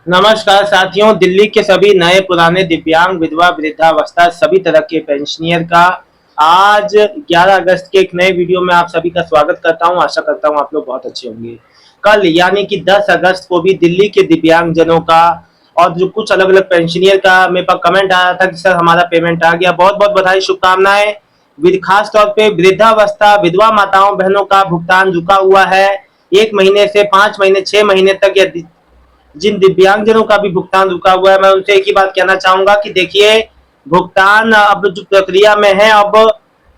नमस्कार साथियों, दिल्ली के सभी नए पुराने दिव्यांग विधवा वृद्धावस्था सभी तरह के पेंशनियर का आज 11 अगस्त के एक नए वीडियो में आप सभी का स्वागत करता हूं। आशा करता हूं आप लोग बहुत अच्छे होंगे। कल यानी कि 10 अगस्त को भी दिल्ली के दिव्यांग जनों का और जो कुछ अलग अलग पेंशनियर का मेरे पास कमेंट आ रहा था कि सर हमारा पेमेंट आ गया। बहुत बहुत बधाई, शुभकामनाएं। खास तौर पे वृद्धावस्था विधवा माताओं बहनों का भुगतान रुका हुआ है। 1 महीने से 5 महीने 6 महीने तक या जिन दिव्यांगजनों का भी भुगतान रुका हुआ है, मैं उनसे एक ही बात कहना चाहूंगा कि देखिए, भुगतान अब जो प्रक्रिया में है, अब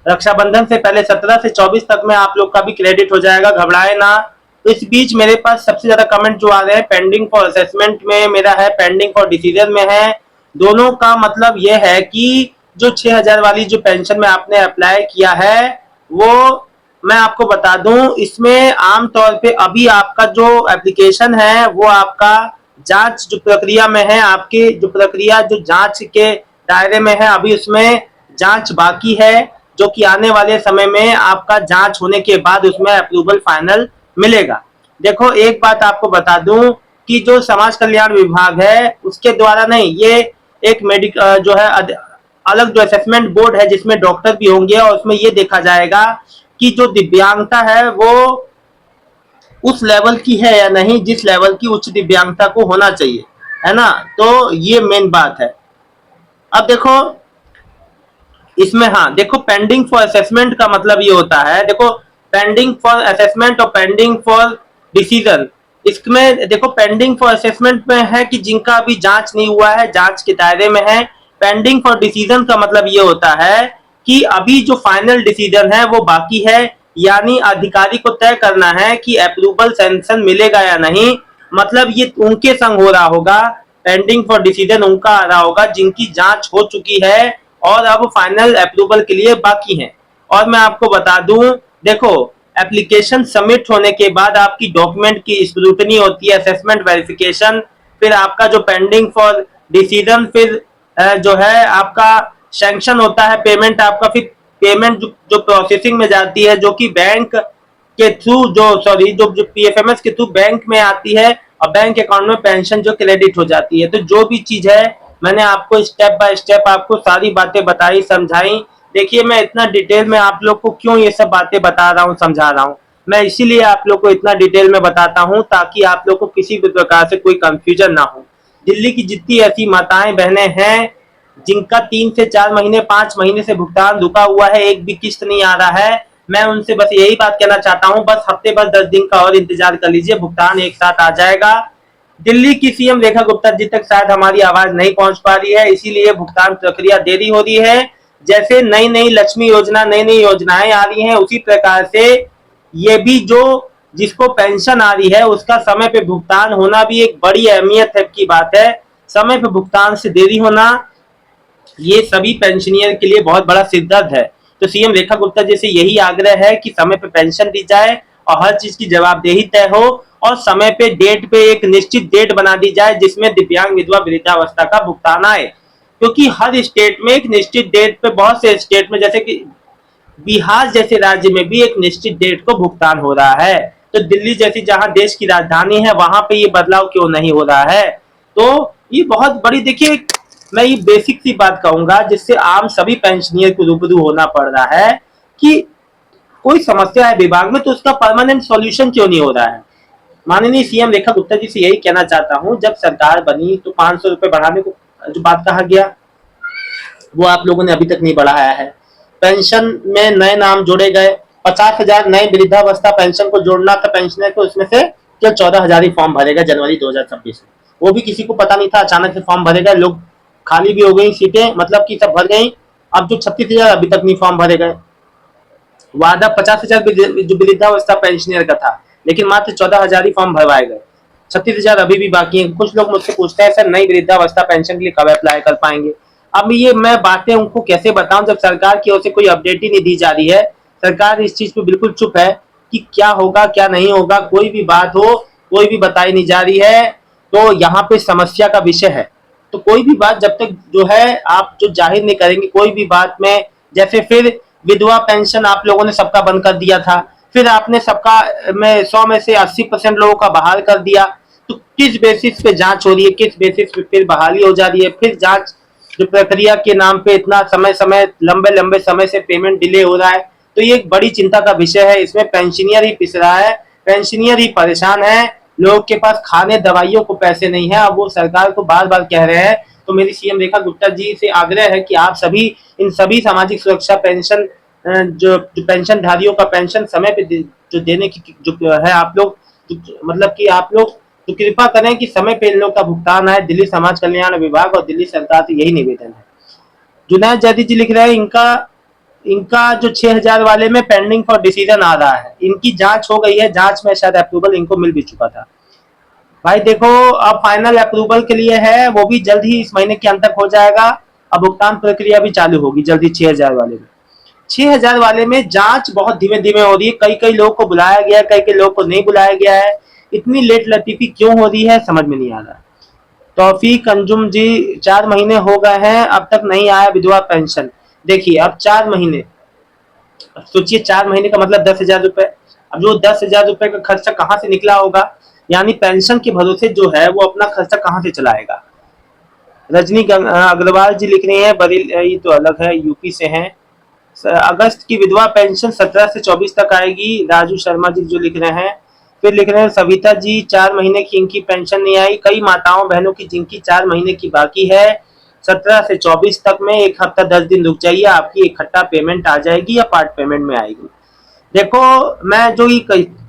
रक्षाबंधन से पहले 17 से 24 तक में आप लोग का भी क्रेडिट हो जाएगा, घबराए ना। तो इस बीच मेरे पास सबसे ज्यादा कमेंट जो आ रहे हैं पेंडिंग फॉर असेसमेंट में मेरा है, पेंडिंग फॉर डिसीजन में है। दोनों का मतलब यह है कि जो 6,000 वाली जो पेंशन में आपने अप्लाई किया है, वो मैं आपको बता दूं, इसमें आमतौर पे अभी आपका जो एप्लीकेशन है वो आपका जांच जो प्रक्रिया में है, आपकी जो प्रक्रिया जो जांच के दायरे में है, अभी उसमें जांच बाकी है, जो कि आने वाले समय में आपका जांच होने के बाद उसमें अप्रूवल फाइनल मिलेगा। देखो, एक बात आपको बता दूं कि जो समाज कल्याण विभाग है उसके द्वारा नहीं, ये एक जो है अलग जो असेसमेंट बोर्ड है जिसमें डॉक्टर भी होंगे, और उसमें ये देखा जाएगा कि जो दिव्यांगता है वो उस लेवल की है या नहीं जिस लेवल की उच्च दिव्यांगता को होना चाहिए, है ना। तो ये मेन बात है। अब देखो इसमें, हाँ देखो, पेंडिंग फॉर असेसमेंट का मतलब ये होता है, देखो, पेंडिंग फॉर असेसमेंट और पेंडिंग फॉर डिसीजन। इसमें देखो, पेंडिंग फॉर असेसमेंट में है कि जिनका अभी जांच नहीं हुआ है, जांच के दायरे में है। पेंडिंग फॉर डिसीजन का मतलब ये होता है कि अभी जो फाइनल डिसीजन है वो बाकी है, यानी अधिकारी को तय करना है कि अप्रूवल सैंक्शन मिलेगा या नहीं। मतलब ये उनके संग हो रहा होगा, पेंडिंग फॉर डिसीजन उनका आ रहा होगा जिनकी जांच हो चुकी है और अब फाइनल अप्रूवल के लिए बाकी है। और मैं आपको बता दूं, देखो, एप्लीकेशन सबमिट होने के बाद आपकी डॉक्यूमेंट की स्क्रूटनी होती है, असेसमेंट वेरिफिकेशन, फिर आपका जो पेंडिंग फॉर डिसीजन, फिर जो है आपका सैंक्शन होता है, पेमेंट आपका, फिर पेमेंट जो प्रोसेसिंग में जाती है, जो कि बैंक के थ्रू जो सॉरी जो जो पीएफएमएस के थ्रू बैंक में आती है, और बैंक अकाउंट में पेंशन जो क्रेडिट हो जाती है। तो जो भी चीज है मैंने आपको स्टेप बाय स्टेप आपको सारी बातें बताई, समझाई। देखिए, मैं इतना डिटेल में आप लोग को क्यों ये सब बातें बता रहा हूँ, समझा रहा हूँ, मैं इसीलिए आप लोग को इतना डिटेल में बताता हूँ ताकि आप लोग को किसी भी प्रकार से कोई कंफ्यूजन ना हो। दिल्ली की जितनी ऐसी माताएं बहनें हैं जिनका 3 से 4 महीने 5 महीने से भुगतान रुका हुआ है, एक भी किस्त नहीं आ रहा है, मैं उनसे बस यही बात कहना चाहता हूं, बस हफ्ते बस 10 दिन का और इंतजार कर लीजिए, भुगतान एक साथ आ जाएगा। दिल्ली की सीएम रेखा गुप्ता जी तक शायद हमारी आवाज नहीं पहुंच पा रही है, इसीलिए भुगतान प्रक्रिया देरी हो रही है। जैसे नई नई लक्ष्मी योजना, नई नई योजनाएं आ रही हैं, उसी प्रकार से ये भी जो जिसको पेंशन आ रही है उसका समय पे भुगतान होना भी एक बड़ी अहमियत है की बात है। समय पे भुगतान से देरी होना ये सभी पेंशनियर के लिए बहुत बड़ा सिरदर्द है। तो सीएम रेखा गुप्ता जी से यही आग्रह है कि समय पे पेंशन दी जाए और हर चीज की जवाबदेही तय हो, और समय पे डेट पे एक निश्चित डेट बना दी जाए जिसमें दिव्यांग विधवा वृद्धावस्था का भुगतान आए। क्योंकि हर स्टेट में एक निश्चित डेट पे, बहुत से स्टेट में जैसे कि बिहार जैसे राज्य में भी एक निश्चित डेट को भुगतान हो रहा है, तो दिल्ली जैसी जहां देश की राजधानी है वहां पे ये बदलाव क्यों नहीं हो रहा है। तो ये बहुत बड़ी, देखिए, मैं ये बेसिक सी बात कहूंगा जिससे आम सभी पेंशनियर को रूबरू होना पड़ रहा है कि कोई समस्या है विभाग में तो उसका परमानेंट सॉल्यूशन क्यों नहीं हो रहा है। माननीय सीएम रेखा गुप्ता जी से यही कहना चाहता हूं, जब सरकार बनी तो 500 रुपए बढ़ाने को जो बात कहा गया वो आप लोगों ने अभी तक नहीं बढ़ाया है। पेंशन में नए नाम जोड़े गए, 50,000 नए वृद्धावस्था पेंशन को जोड़ना था पेंशनर को, उसमें से केवल 14,000 ही फॉर्म भरेगा जनवरी 2026 में। वो भी किसी को पता नहीं था, अचानक से फॉर्म भरेगा, लोग खाली भी हो गई सीटें, मतलब कि सब भर गई। अब जो 36,000 अभी तक नहीं फॉर्म भरे गए, वादा 50,000 जो वृद्धावस्था पेंशनर का था, लेकिन मात्र 14,000 ही फॉर्म भरवाए गए, 36,000 अभी भी बाकी है। कुछ लोग मुझसे पूछते हैं सर नई वृद्धावस्था पेंशन के लिए कब अप्लाई कर पाएंगे। अब ये मैं बातें उनको कैसे बताऊं जब सरकार की ओर से कोई अपडेट ही नहीं दी जा रही है। सरकार इस चीज पे बिल्कुल चुप है कि क्या होगा क्या नहीं होगा, कोई भी बात हो कोई भी बताई नहीं जा रही है। तो यहाँ पे समस्या का विषय है। तो कोई भी बात जब तक जो है आप जो जाहिर नहीं करेंगे कोई भी बात में, जैसे फिर विधवा पेंशन आप लोगों ने सबका बंद कर दिया था, फिर आपने सबका में 100 में से 80% लोगों का बहाल कर दिया, तो किस बेसिस पे जांच हो रही है, किस बेसिस पे फिर बहाली हो जा रही है, फिर जांच जो प्रक्रिया के नाम पे इतना समय समय लंबे लंबे समय से पेमेंट डिले हो रहा है। तो ये एक बड़ी चिंता का विषय है। इसमें पेंशनियर ही पिस रहा है, पेंशनियर ही परेशान है। लोगों के पास खाने दवाइयों को पैसे नहीं है। अब वो सरकार को बार बार कह रहे हैं। तो मेरी सीएम रेखा गुप्ता जी से आग्रह है कि आप सभी इन सभी सामाजिक सुरक्षा पेंशन जो पेंशन धारियों का पेंशन समय पे जो देने की जो है, आप लोग मतलब कि आप लोग तो कृपा करें कि समय पे इन लोग का भुगतान आए। दिल्ली समाज कल्याण विभाग और दिल्ली सरकार से यही निवेदन है। जुनैद जैदी जी लिख रहे हैं, इनका इनका जो 6,000 वाले में पेंडिंग फॉर डिसीजन आ रहा है, इनकी जांच हो गई है, जांच में शायद अप्रूवल इनको मिल भी चुका था। भाई देखो, अब फाइनल अप्रूवल के लिए है, वो भी जल्द ही इस महीने के अंत तक हो जाएगा। अब भुगतान प्रक्रिया भी चालू होगी जल्दी 6,000 वाले में। 6,000 वाले में जांच बहुत धीमे धीमे हो रही है। कई कई लोगों को बुलाया गया है, कई कई लोगों को नहीं बुलाया गया है। इतनी लेट लतीफी क्यों हो रही है समझ में नहीं आ रहा। तौफीक अंजुम जी, 4 महीने हो गए हैं अब तक नहीं आया विधवा पेंशन। देखिए अब 4 महीने, सोचिए 4 महीने का मतलब 10,000 रुपए। अब जो 10,000 रुपए का खर्चा कहाँ से निकला होगा, यानी पेंशन के भरोसे जो है वो अपना खर्चा कहाँ से चलाएगा। रजनी अग्रवाल जी लिख रही है, बरील ये तो अलग है, यूपी से हैं। अगस्त की विधवा पेंशन 17 से 24 तक आएगी। राजू शर्मा जी जो लिख रहे हैं। फिर लिख रहे हैं सविता जी, 4 महीने की इनकी पेंशन नहीं आई। कई माताओं बहनों की जिनकी 4 महीने की बाकी है, 17 से 24 तक में 1 हफ्ता 10 दिन रुक जाइए, आपकी इकट्ठा पेमेंट आ जाएगी या पार्ट पेमेंट में आएगी। देखो, मैं जो ये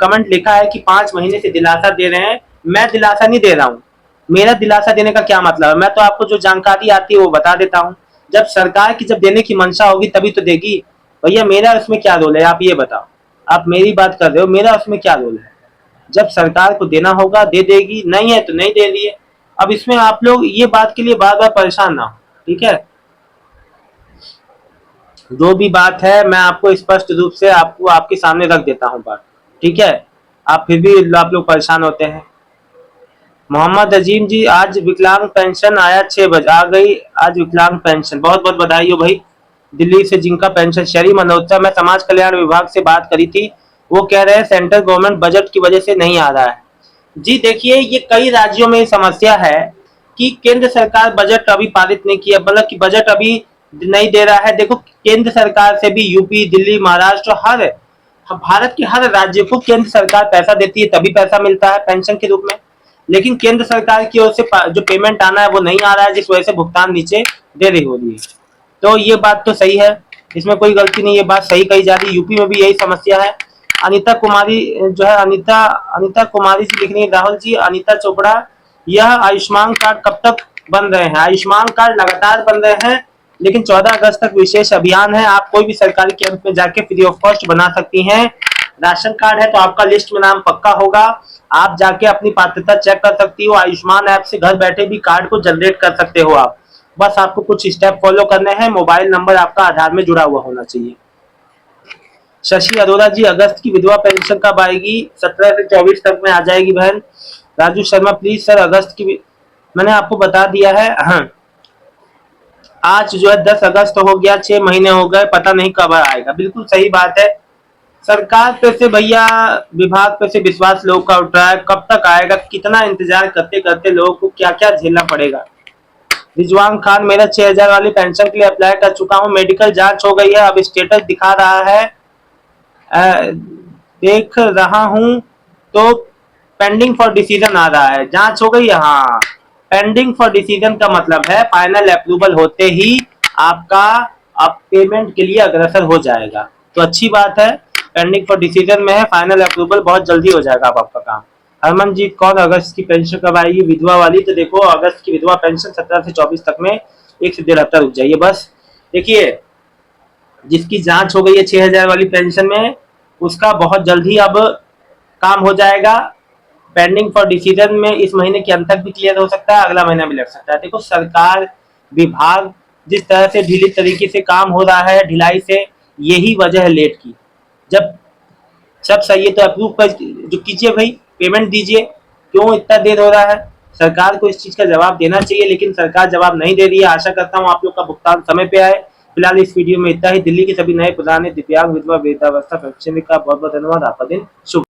कमेंट लिखा है कि 5 महीने से दिलासा दे रहे हैं, मैं दिलासा नहीं दे रहा हूँ। मेरा दिलासा देने का क्या मतलब है, मैं तो आपको जो जानकारी आती है वो बता देता हूँ। जब सरकार की जब देने की मंशा होगी तभी तो देगी। भैया मेरा उसमें क्या रोल है, आप ये बताओ। आप मेरी बात कर रहे हो, मेरा उसमें क्या रोल है। जब सरकार को देना होगा दे देगी, नहीं है तो नहीं दे रही है। अब इसमें आप लोग ये बात के लिए बार बार परेशान ना हो, ठीक है। जो भी बात है मैं आपको स्पष्ट रूप से आपको आपके सामने रख देता हूँ बात, ठीक है। आप फिर भी आप लोग परेशान होते हैं। मोहम्मद अजीम जी, आज विकलांग पेंशन आया 6 बजे आ गई। आज विकलांग पेंशन बहुत बहुत बधाई हो भाई। दिल्ली से जिनका पेंशन शहरी मल्होत्सव में समाज कल्याण विभाग से बात करी थी, वो कह रहे हैं सेंट्रल गवर्नमेंट बजट की वजह से नहीं आ रहा है। जी देखिए, ये कई राज्यों में समस्या है कि केंद्र सरकार बजट अभी पारित नहीं किया, मतलब कि बजट अभी नहीं दे रहा है। देखो, केंद्र सरकार से भी यूपी, दिल्ली, महाराष्ट्र, हर भारत के हर राज्य को केंद्र सरकार पैसा देती है, तभी पैसा मिलता है पेंशन के रूप में। लेकिन केंद्र सरकार की ओर से जो पेमेंट आना है वो नहीं आ रहा है, जिस वजह से भुगतान नीचे देरी हो रही है। तो ये बात तो सही है, इसमें कोई गलती नहीं, ये बात सही कही जा रही है। यूपी में भी यही समस्या है। अनिता कुमारी जो है, अनिता अनिता कुमारी जी लिख रही है, राहुल जी, अनिता चोपड़ा, यह आयुष्मान कार्ड कब तक बन रहे हैं। आयुष्मान कार्ड लगातार बन रहे हैं, लेकिन 14 अगस्त तक विशेष अभियान है। आप कोई भी सरकारी कैंप में जाके फ्री ऑफ कॉस्ट बना सकती हैं। राशन कार्ड है तो आपका लिस्ट में नाम पक्का होगा। आप जाके अपनी पात्रता चेक कर सकती हो। आयुष्मान ऐप से घर बैठे भी कार्ड को जनरेट कर सकते हो आप। बस आपको कुछ स्टेप फॉलो करने हैं। मोबाइल नंबर आपका आधार में जुड़ा हुआ होना चाहिए। शशि अरोड़ा जी, अगस्त की विधवा पेंशन कब आएगी। 17 से 24 तक में आ जाएगी बहन। राजू शर्मा, प्लीज सर अगस्त की मैंने आपको बता दिया है। हाँ, आज जो है 10 अगस्त हो गया, 6 महीने हो गए, पता नहीं कब आएगा। बिल्कुल सही बात है। सरकार पे से भैया, विभाग पे से विश्वास लोगों का उठ रहा है, कब तक आएगा। कितना इंतजार करते करते लोगों को क्या क्या झेलना पड़ेगा। रिजवान खान, मेरा 6,000 वाली पेंशन के लिए अप्लाई कर चुका हूँ, मेडिकल जांच हो गई है, अब स्टेटस दिखा रहा है, देख रहा हूँ तो पेंडिंग फॉर डिसीजन आ रहा है। जांच हो गई है, हाँ। पेंडिंग फॉर डिसीजन का मतलब है फाइनल अप्रूवल होते ही आपका अब पेमेंट के लिए अग्रसर हो जाएगा। तो अच्छी बात है, पेंडिंग फॉर डिसीजन में है, फाइनल अप्रूवल बहुत जल्दी हो जाएगा अब आपका काम। हरमनजीत कौर, अगस्त की पेंशन कब आएगी विधवा वाली। तो देखो, अगस्त की विधवा पेंशन 17 से 24 तक में 1 से 1.5 हफ्ता रुक जाइए बस। देखिए, जिसकी जांच हो गई है 6,000 वाली पेंशन में, उसका बहुत जल्दी अब काम हो जाएगा। पेंडिंग फॉर डिसीजन में इस महीने के अंत तक भी क्लियर हो सकता है, अगला महीना भी लग सकता है। देखो, सरकार विभाग जिस तरह से ढीली तरीके से काम हो रहा है, ढिलाई से, यही वजह है लेट की। जब सब सही है तो अप्रूव कर जो कीजिए भाई, पेमेंट दीजिए। क्यों इतना देर हो रहा है। सरकार को इस चीज का जवाब देना चाहिए, लेकिन सरकार जवाब नहीं दे रही है। आशा करता हूँ आप लोग का भुगतान समय पे आए। फिलहाल इस वीडियो में इतना ही। दिल्ली के सभी नए पुराने दिव्यांग विधवा वृद्धावस्था पेंशन का बहुत बहुत धन्यवाद। आपका दिन शुभ।